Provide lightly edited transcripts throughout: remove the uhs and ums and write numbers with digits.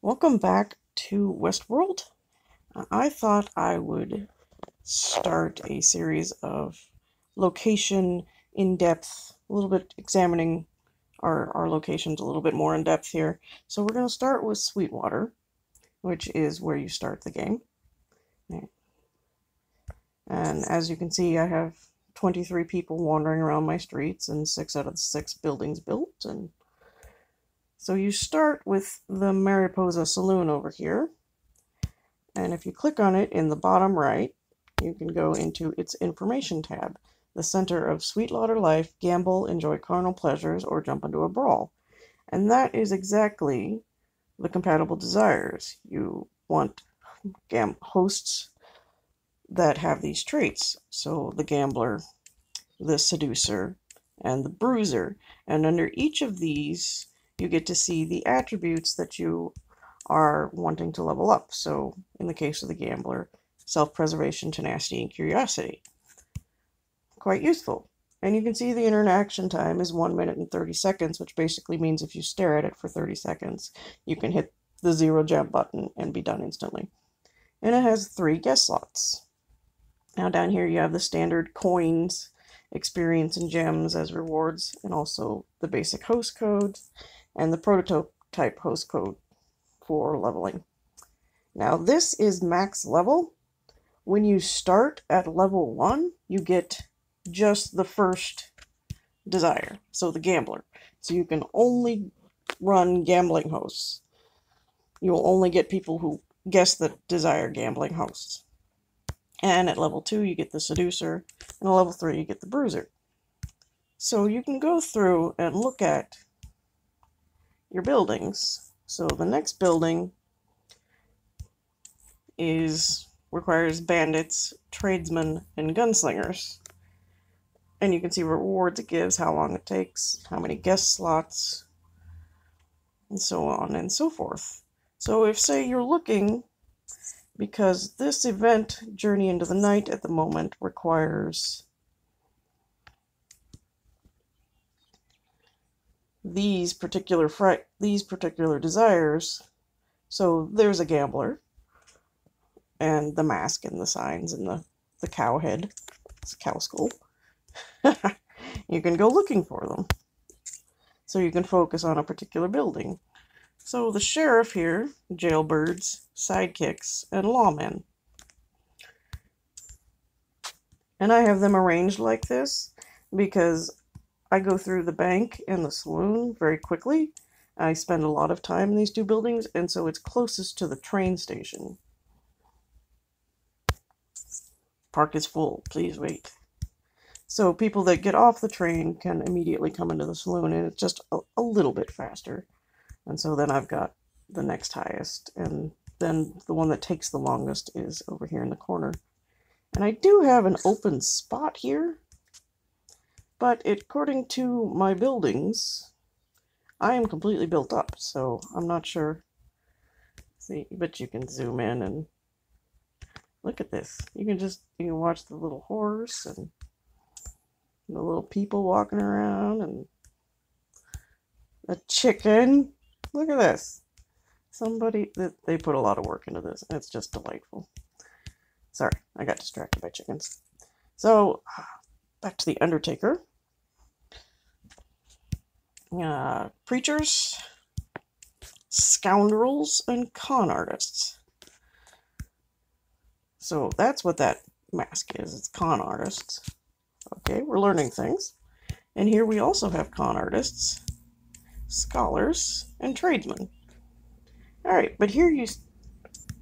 Welcome back to Westworld. I thought I would start a series of location in depth, a little bit examining our locations a little bit more in depth here. So we're going to start with Sweetwater, which is where you start the game. And as you can see, I have 23 people wandering around my streets and 6 out of the 6 buildings built. And so you start with the Mariposa Saloon over here. And if you click on it in the bottom right, you can go into its information tab, the center of Sweetwater life, gamble, enjoy carnal pleasures, or jump into a brawl. And that is exactly the compatible desires. You want hosts that have these traits. So the gambler, the seducer, and the bruiser. And under each of these, you get to see the attributes that you are wanting to level up. So in the case of the gambler, self-preservation, tenacity, and curiosity. Quite useful. And you can see the interaction time is 1 minute and 30 seconds, which basically means if you stare at it for 30 seconds, you can hit the zero jump button and be done instantly. And it has 3 guest slots. Now down here you have the standard coins, experience, and gems as rewards, and also the basic host code and the prototype host code for leveling. Now this is max level. When you start at level 1, you get just the first desire, so the gambler. So you can only run gambling hosts. You will only get people who guess the desire gambling hosts. And at level 2 you get the seducer, and at level 3 you get the bruiser. So you can go through and look at your buildings. So the next building requires bandits, tradesmen, and gunslingers. And you can see rewards it gives, how long it takes, how many guest slots, and so on and so forth. So if, say, you're looking, because this event, Journey into the Night, at the moment requires these particular desires. So there's a gambler, and the mask and the signs and the cow head, it's a cow skull. You can go looking for them. So you can focus on a particular building. So the sheriff here, jailbirds, sidekicks, and lawmen. And I have them arranged like this because I go through the bank and the saloon very quickly. I spend a lot of time in these 2 buildings, and so it's closest to the train station. Park is full, please wait. So people that get off the train can immediately come into the saloon, and it's just a little bit faster. And so then I've got the next highest, and then the one that takes the longest is over here in the corner. And I do have an open spot here, but according to my buildings, I am completely built up, so I'm not sure. See, but you can zoom in and look at this. You can watch the little horse and the little people walking around and the chicken. Look at this. They put a lot of work into this, and it's just delightful. Sorry, I got distracted by chickens. So, back to the Undertaker. Preachers, scoundrels, and con artists. So that's what that mask is. It's con artists. Okay, we're learning things. And here we also have con artists, scholars, and tradesmen. Alright, but here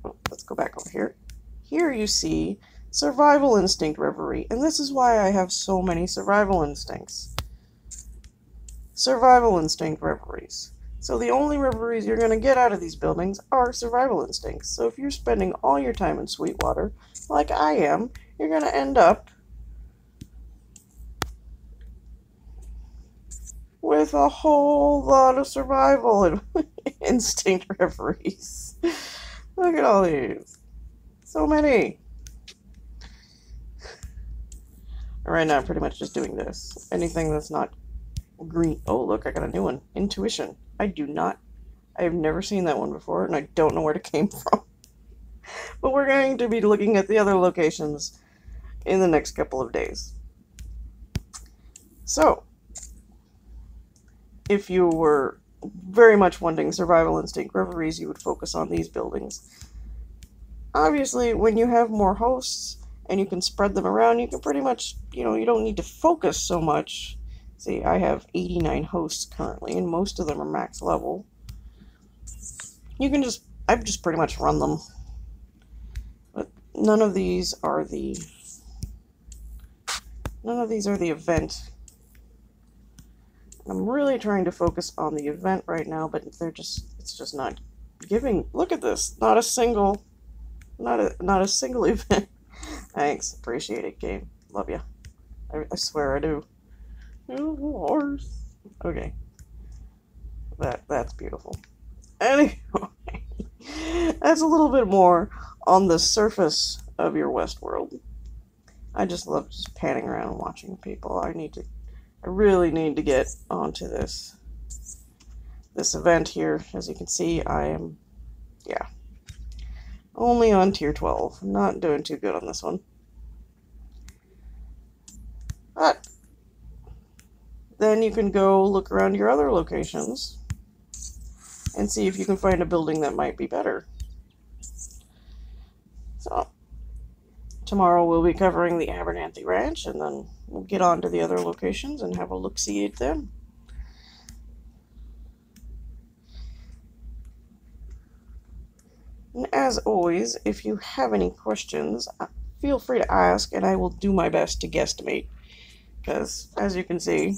let's go back over here. Here you see survival instinct reverie, and this is why I have so many survival instincts. Survival instinct reveries. So the only reveries you're going to get out of these buildings are survival instincts. So if you're spending all your time in Sweetwater, like I am, you're going to end up with a whole lot of survival instinct reveries. Look at all these. So many. Right now I'm pretty much just doing this. Anything that's not green. Oh, look, I got a new one. Intuition. I do not I have never seen that one before, and I don't know where it came from. But we're going to be looking at the other locations in the next couple of days. So, if you were very much wanting survival instinct reveries, you would focus on these buildings. Obviously, when you have more hosts and you can spread them around, you can pretty much, you don't need to focus so much. See, I have 89 hosts currently, and most of them are max level. I've just pretty much run them. But none of these are the event. I'm really trying to focus on the event right now, but it's just not giving. Look at this. Not a single event. Thanks. Appreciate it, game. Love ya. I swear I do. Horse. Okay. That's beautiful. Anyway, that's a little bit more on the surface of your Westworld. I just love just panning around and watching people. I really need to get onto this event here. As you can see, I am, only on tier 12. I'm not doing too good on this one. But then you can go look around your other locations and see if you can find a building that might be better. So, tomorrow we'll be covering the Abernathy Ranch, and then we'll get on to the other locations and have a look-see at them. And as always, if you have any questions, feel free to ask, and I will do my best to guesstimate. Because, as you can see,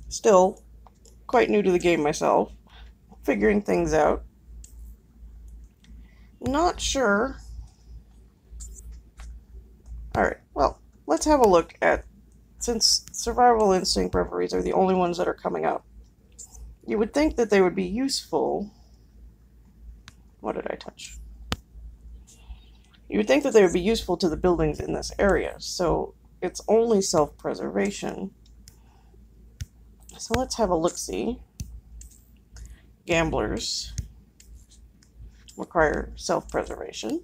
still quite new to the game myself, figuring things out. Not sure. Alright, well, let's have a look at, since survival instinct reveries are the only ones that are coming up, you would think that they would be useful. What did I touch? You would think that they would be useful to the buildings in this area, so it's only self-preservation. So let's have a look-see. Gamblers require self-preservation.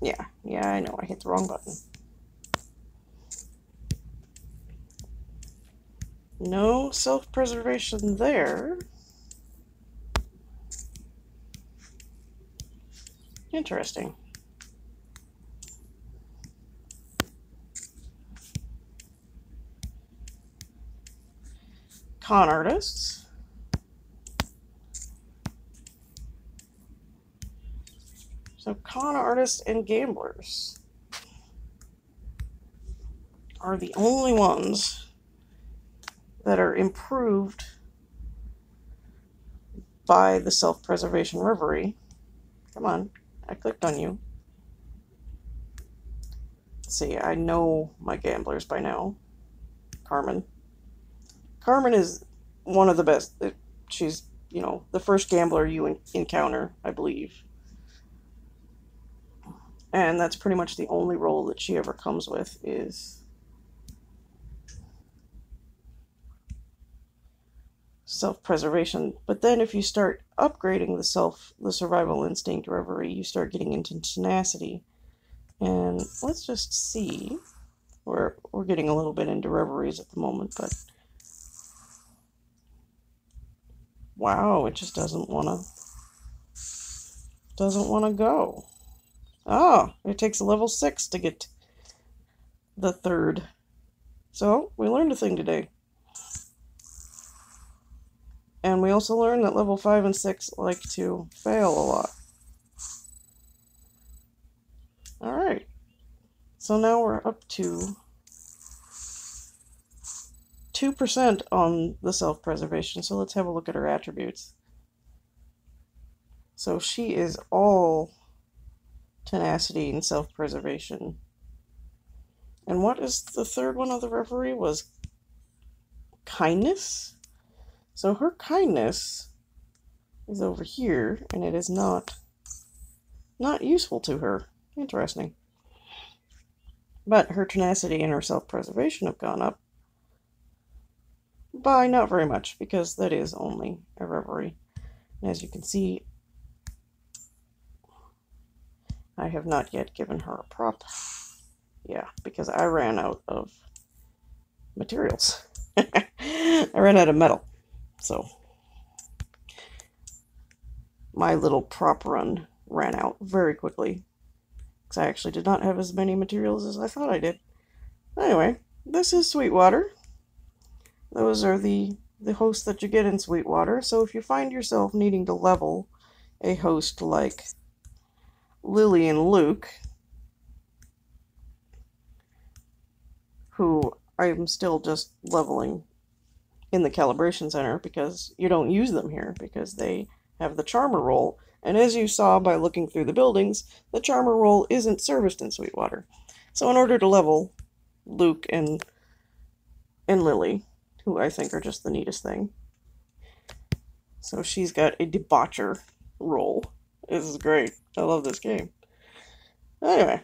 Yeah, I know, I hit the wrong button. No self-preservation there. Interesting. Con artists. So con artists and gamblers are the only ones that are improved by the self-preservation reverie. Come on, I clicked on you. Let's see, I know my gamblers by now. Carmen. Carmen is one of the best. She's, the first gambler you encounter, I believe. And that's pretty much the only role that she ever comes with is self-preservation. But then if you start upgrading the survival instinct reverie, you start getting into tenacity. And let's just see. We're getting a little bit into reveries at the moment, but wow, it just doesn't want to go. Oh, it takes a level 6 to get the third. So, we learned a thing today. And we also learned that level 5 and 6 like to fail a lot. Alright. So now we're up to 2% on the self-preservation. So let's have a look at her attributes. So she is all tenacity and self-preservation. And what is the third one of the reverie? Was kindness? So her kindness is over here, and it is not useful to her. Interesting. But her tenacity and her self-preservation have gone up. by not very much, because that is only a reverie. And as you can see, I have not yet given her a prop. Yeah, because I ran out of materials. I ran out of metal. So my little prop run ran out very quickly, because I actually did not have as many materials as I thought I did. Anyway, this is Sweetwater. Those are the hosts that you get in Sweetwater. So if you find yourself needing to level a host like Lily and Luke, who I'm still just leveling in the calibration center because you don't use them here because they have the charmer role. And as you saw by looking through the buildings, the charmer role isn't serviced in Sweetwater. So in order to level Luke and Lily, who I think are just the neatest thing. So she's got a debaucher role. This is great. I love this game. Anyway,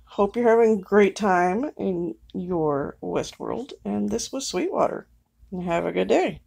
hope you're having a great time in your Westworld, and this was Sweetwater. Have a good day.